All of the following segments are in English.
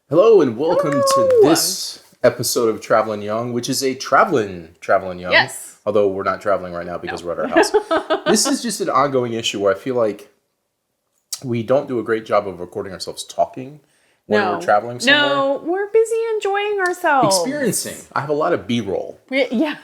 Hello and welcome to Hello. this episode of Travelin' Young, which is a Travelin' Young. Yes. Although we're not traveling right now because No. we're at our house. This is just an ongoing issue where I feel like we don't do a great job of recording ourselves talking when we're traveling somewhere. No, we're busy enjoying ourselves. Experiencing. I have a lot of B-roll, Yeah.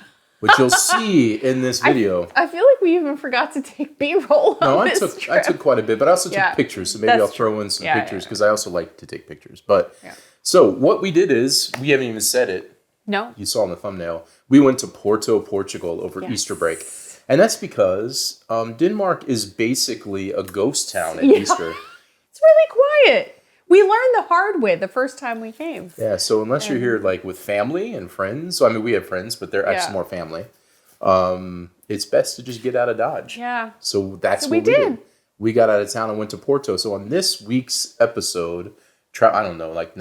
which you'll see in this video. I feel like we even forgot to take B-roll No, on I this took trip. quite a bit, but I also Yeah, took pictures, so maybe that's I'll throw in some Yeah, pictures yeah. because I also like to take pictures. But Yeah. so what we did is, we haven't even said it, No. you saw in the thumbnail, we went to Porto, Portugal over Yes. Easter break. And that's because Denmark is basically a ghost town at Yeah. Easter. It's really quiet. We learned the hard way the first time we came. Yeah, so unless you're here like with family and friends, so I mean we have friends, but they're actually Yeah. more family. It's best to just get out of Dodge. Yeah. So that's So what we we did. did. We got out of town and went to Porto. So on this week's episode, I don't know, like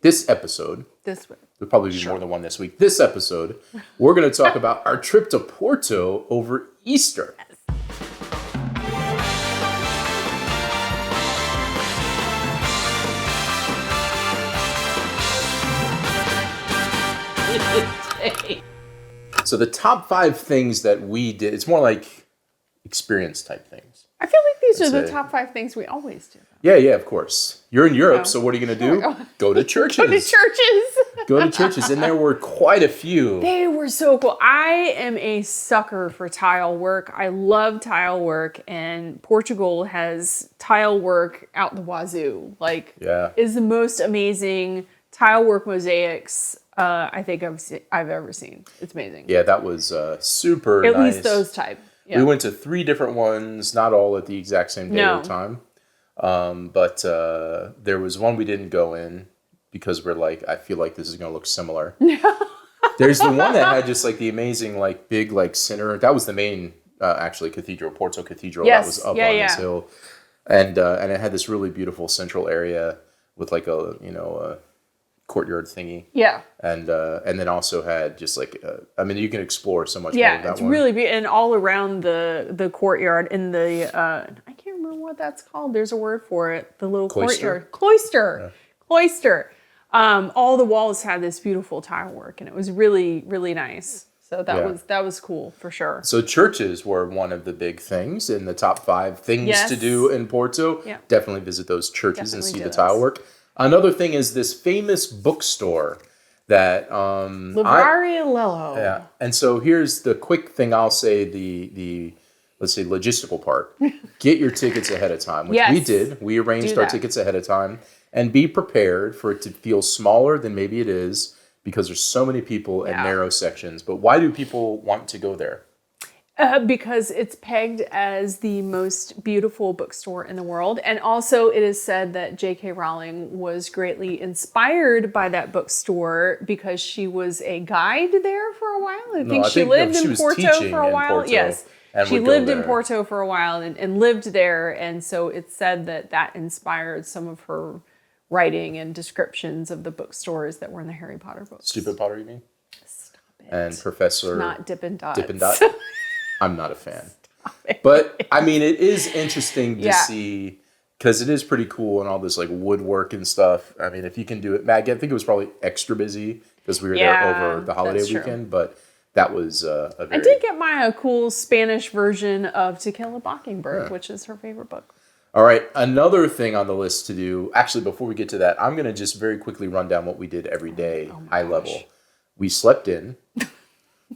this episode, This way. there'll probably be more than one this week. This episode, we're going to talk about our trip to Porto over Easter. So the top 5 things that we did, it's more like experience type things. I feel like these are Let's the say- top 5 things we always do. Yeah, of course. You're in Europe, Oh. so what are you going to do? Go to churches. Go to churches. Go to churches, and there were quite a few. They were so cool. I am a sucker for tile work. I love tile work, and Portugal has tile work out the wazoo. Like, Yeah. is the most amazing tile work mosaics I think I've ever seen. It's amazing. Yeah, that was super At nice. least those type. Yeah. We went to 3 different ones, not all at the exact same day No. or time. But there was one we didn't go in because we're like, I feel like this is going to look similar. There's the one that had just like the amazing, like big, like center. That was the main, actually, cathedral, Porto Cathedral. Yes. That was up Yeah, on yeah. this hill. And it had this really beautiful central area with like a courtyard thingy. Yeah. And then also had just like, I mean, you can explore so much more Yeah, of that it's one. really beautiful. And all around the courtyard in the, I can't remember what that's called. There's a word for it. The little Cloister? courtyard. Cloister. All the walls had this beautiful tile work, and it was really, really nice. So that was cool for sure. So churches were one of the big things in the top 5 things Yes. to do in Porto. Yeah. Definitely visit those churches and Definitely see do the those. tile work. Another thing is this famous bookstore that Livraria Lello. yeah. And so here's the quick thing I'll say, the let's say logistical part. Get your tickets ahead of time, which we Yes. did. We arranged Do our that. tickets ahead of time, and be prepared for it to feel smaller than maybe it is because there's so many people and Yeah. narrow sections. But why do people want to go there? Because it's pegged as the most beautiful bookstore in the world. And also it is said that J.K. Rowling was greatly inspired by that bookstore because she was a guide there for a while. I think she lived she in was Porto teaching for a in while. Porto Yes. and She would go lived in there. Porto for a while and lived there. And so it's said that inspired some of her writing and descriptions of the bookstores that were in the Harry Potter books. Stupid Potter, you mean? Stop it. And Professor Not Dippin' Dots. Dippin' Dot? I'm not a fan. But, I mean, it is interesting to Yeah. see, because it is pretty cool and all this, like, woodwork and stuff. I mean, if you can do it. I think it was probably extra busy because we were there over the holiday that's true. weekend, but that was a very... I did get Maya a cool Spanish version of To Kill a Mockingbird, which is her favorite book. All right, another thing on the list to do. Actually, before we get to that, I'm going to just very quickly run down what we did every day, high level. We slept in.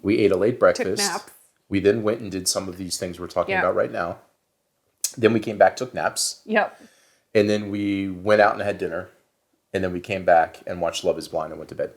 We ate a late breakfast. naps. We then went and did some of these things we're talking Yeah. about right now. Then we came back, took naps. Yep. And then we went out and had dinner. And then we came back and watched Love is Blind and went to bed.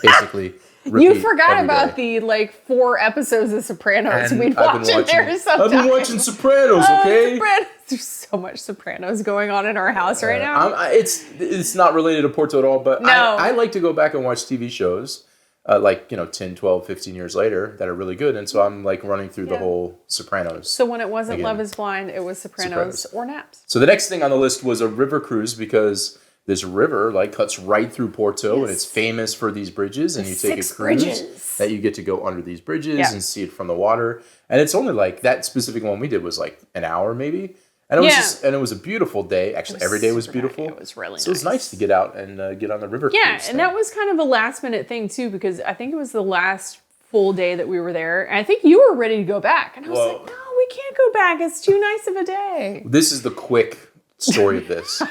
Basically, You repeat forgot every about day. the 4 episodes of Sopranos And we'd I've watch been in there watching- sometimes. I've been watching Sopranos, okay? Sopranos. There's so much Sopranos going on in our house right now. It's not related to Porto at all, but No. I like to go back and watch TV shows, 10, 12, 15 years later that are really good. And so I'm like running through the Yeah. whole Sopranos. So when it wasn't Again. Love is Blind, it was Sopranos or Naps. So the next thing on the list was a river cruise because this river cuts right through Porto and it's famous for these bridges, and you take a 6 cruise bridges. that you get to go under these bridges Yeah. and see it from the water. And it's only that specific one we did was an hour maybe. And it was a beautiful day. Actually, every day was beautiful. It was really nice. So it was nice to get out and get on the river Yeah, cruise and that was kind of a last minute thing too, because I think it was the last full day that we were there. And I think you were ready to go back. And I was like, no, we can't go back. It's too nice of a day. This is the quick story of this.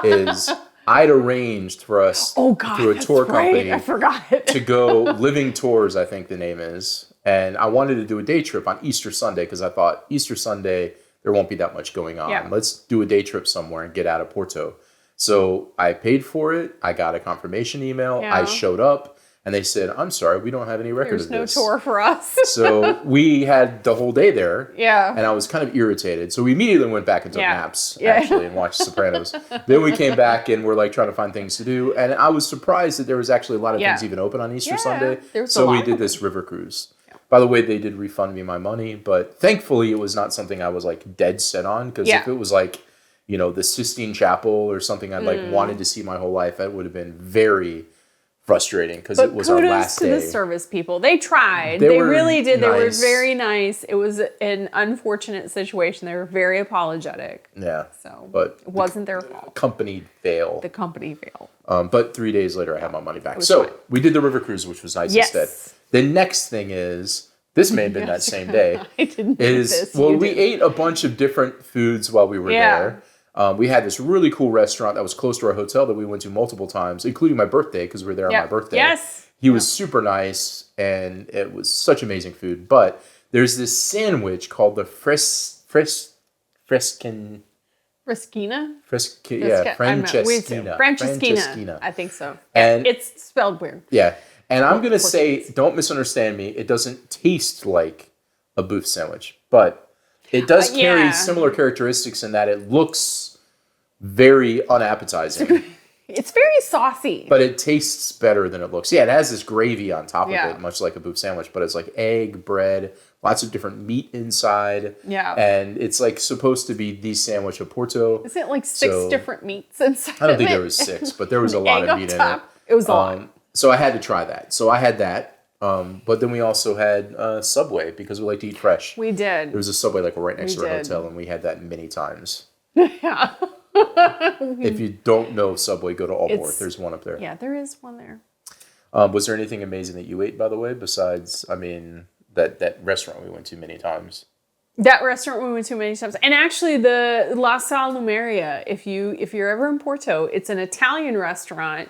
is I'd arranged for us through a tour company I forgot. to go Living Tours, I think the name is. And I wanted to do a day trip on Easter Sunday because I thought Easter Sunday, there won't be that much going on. Yeah. Let's do a day trip somewhere and get out of Porto. So I paid for it. I got a confirmation email. Yeah. I showed up and they said, I'm sorry, we don't have any record There's of this. no tour for us. So we had the whole day there. Yeah. And I was kind of irritated. So we immediately went back and took naps, Yeah. actually, and watched Sopranos. Then we came back and we're like trying to find things to do. And I was surprised that there was actually a lot of things even open on Easter Sunday. So we did this river cruise. Yeah. By the way, they did refund me my money, but thankfully it was not something I was like dead set on. Because if it was like, you know, the Sistine Chapel or something I'd like wanted to see my whole life, that would have been very frustrating because it was our last day. Kudos to the service people. They tried. They really did. Nice. They were very nice. It was an unfortunate situation. They were very apologetic. Yeah. But it wasn't their fault. Company fail. The company failed. But 3 days later, I had my money back. So fine. we did the river cruise, which was nice instead. The next thing is, this may have been that same day. I didn't do this. Well, we ate a bunch of different foods while we were there. We had this really cool restaurant that was close to our hotel that we went to multiple times, including my birthday, because we were there on my birthday. Yes. He was super nice, and it was such amazing food. But there's this sandwich called the Francesinha. Francesinha. I think so. And it's spelled weird. Yeah. And I'm going to say, don't misunderstand me, it doesn't taste like a booth sandwich, but it does carry similar characteristics in that it looks very unappetizing. It's very saucy. But it tastes better than it looks. Yeah, it has this gravy on top of it, much like a booth sandwich, but it's like egg, bread, lots of different meat inside. Yeah. And it's like supposed to be the sandwich of Porto. Is it like six different meats inside? I don't think there was 6, but there was a lot of meat in it. It was a lot. So I had to try that. So I had that. But then we also had Subway because we like to eat fresh. We did. There was a Subway like right next to our hotel, and we had that many times. Yeah. If you don't know Subway, go to Allport. There's one up there. Yeah, there is one there. Was there anything amazing that you ate, by the way, besides, that restaurant we went to many times? That restaurant we went to many times. And actually, the La Sal Lumeria, if you're ever in Porto, it's an Italian restaurant.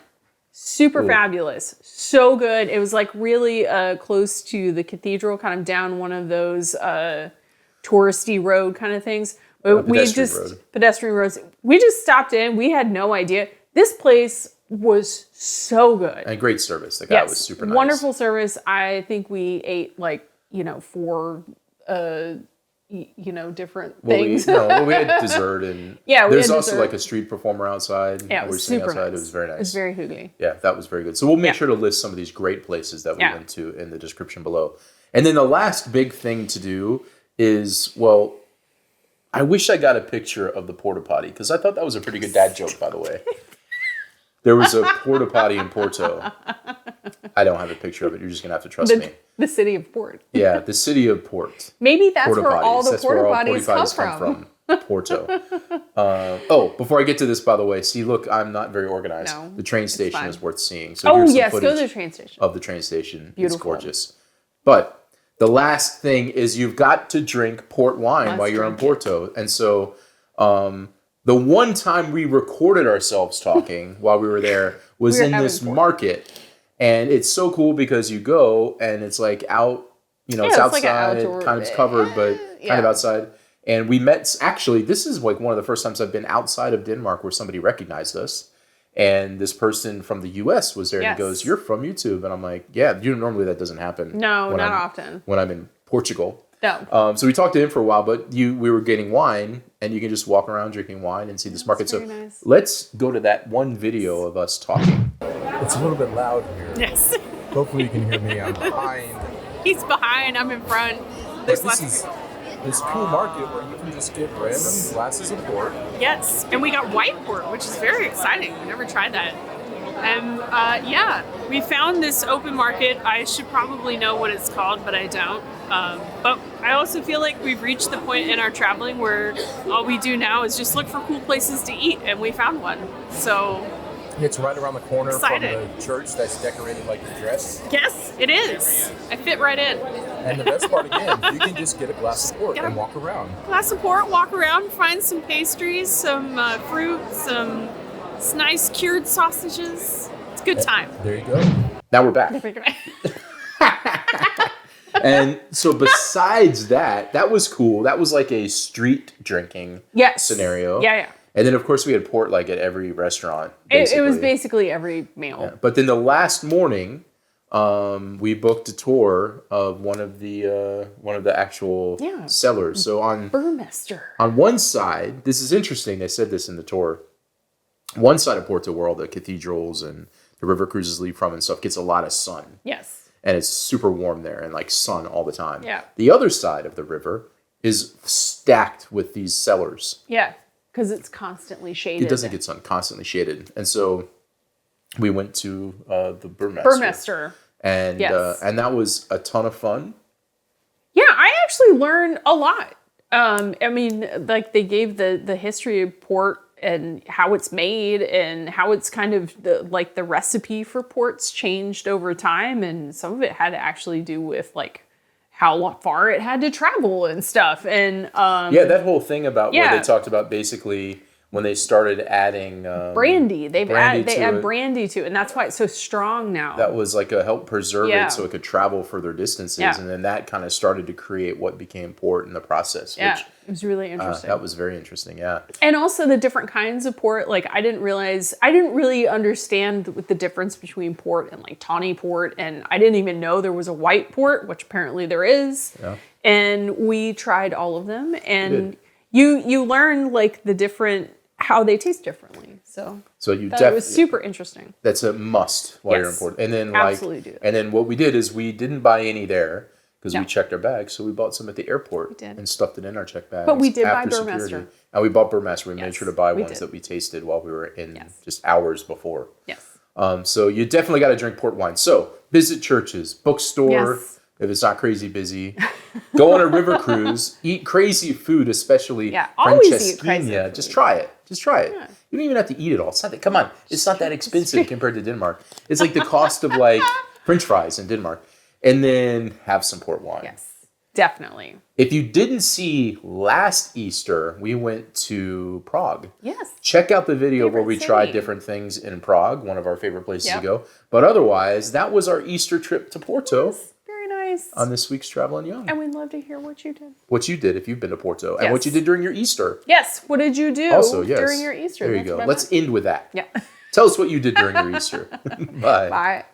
Super fabulous. So good. It was like really close to the cathedral, kind of down one of those touristy road kind of things. Pedestrian roads. We just stopped in. We had no idea. This place was so good. And great service. The guy was super nice. Wonderful service. I think we ate 4 different things. We had dessert and there's also like a street performer outside. Yeah, it was super outside. nice. It was very nice. It was very hoogly. Yeah, that was very good. So we'll make sure to list some of these great places that we went to in the description below. And then the last big thing to do is, I wish I got a picture of the porta potty because I thought that was a pretty good dad joke, by the way. There was a porta potty in Porto. I don't have a picture of it. You're just going to have to trust me. The city of Port. Yeah, the city of Port. Maybe that's where all the porta potties come from. Porto. Before I get to this, by the way, see, look, I'm not very organized. No, the train station is worth seeing. So here's some go to the train station. Of the train station. Beautiful. It's gorgeous. But the last thing is you've got to drink port wine while you're in Porto. And so the one time we recorded ourselves talking while we were there was in this market. And it's so cool because you go and it's like out, it's outside, like kind of it's covered, but kind of outside. And we met, actually, this is like one of the first times I've been outside of Denmark where somebody recognized us. And this person from the US was there and he goes, "You're from YouTube." And I'm like, "Yeah, normally that doesn't happen." No, not often. When I'm in Portugal. No. So we talked to him for a while, but we were getting wine and you can just walk around drinking wine and see this market. So let's go to that one video of us talking. It's a little bit loud here. Yes. Hopefully you can hear me. I'm behind. He's behind, I'm in front. This is this cool market where you can just get random glasses of port. Yes, and we got white port, which is very exciting. We never tried that. And yeah, we found this open market. I should probably know what it's called, but I don't. But I also feel like we've reached the point in our traveling where all we do now is just look for cool places to eat, and we found one. So it's right around the corner excited. from the church that's decorated like a dress. Yes, it is. I fit right in. And the best part, again, you can just get a glass of port and walk around. Glass of port, walk around, find some pastries, some fruit, some nice cured sausages. It's a good time. There you go. Now we're back. And so besides that, that was cool. That was like a street drinking scenario. Yeah, yeah. And then, of course, we had port like at every restaurant. It was basically every meal. Yeah. But then the last morning, we booked a tour of one of the actual cellars. So on Burmester. On one side, this is interesting. They said this in the tour. One side of Porto, where all the cathedrals and the river cruises leave from and stuff, gets a lot of sun. Yes. And it's super warm there and like sun all the time. Yeah. The other side of the river is stacked with these cellars. Yeah. Because it's constantly shaded. It doesn't get sun, constantly shaded. And so we went to the Burmester. Burmester. And that was a ton of fun. Yeah, I actually learned a lot. I mean, like they gave the history of port and how it's made and how it's kind of the recipe for ports changed over time. And some of it had to actually do with like how far it had to travel and stuff. And that whole thing about where they talked about basically when they started adding brandy. They add brandy to it, and that's why it's so strong now. That was like a help preserve it so it could travel further distances, and then that kind of started to create what became port in the process. Yeah, which, it was really interesting. That was very interesting, yeah. And also the different kinds of port. Like I didn't really understand the difference between port and like tawny port, and I didn't even know there was a white port, which apparently there is. Yeah. And we tried all of them, and you learn like the different how they taste differently. So it was super interesting. That's a must while you're in Porto. And then absolutely do that. And then what we did is we didn't buy any there because we checked our bags. So we bought some at the airport and stuffed it in our check bags. But we did buy Burmester. And we bought Burmester. We made sure to buy ones that we tasted while we were in just hours before. Yes. So you definitely got to drink port wine. So visit churches, bookstore. Yes. If it's not crazy busy, go on a river cruise, eat crazy food, especially Francesinha. Just try it. Yeah. You don't even have to eat it all. It's not that, come on, it's not that expensive compared to Denmark. It's like the cost of like French fries in Denmark. And then have some port wine. Yes, definitely. If you didn't see last Easter, we went to Prague. Yes. Check out the video where we tried different things in Prague, one of our favorite places to go. But otherwise, that was our Easter trip to Porto. Yes. Nice. On this week's Travelin' Young. And we'd love to hear what you did. What you did if you've been to Porto. And what you did during your Easter. Yes. What did you do during your Easter? There you go. Let's end with that. Yeah. Tell us what you did during your Easter. Bye. Bye.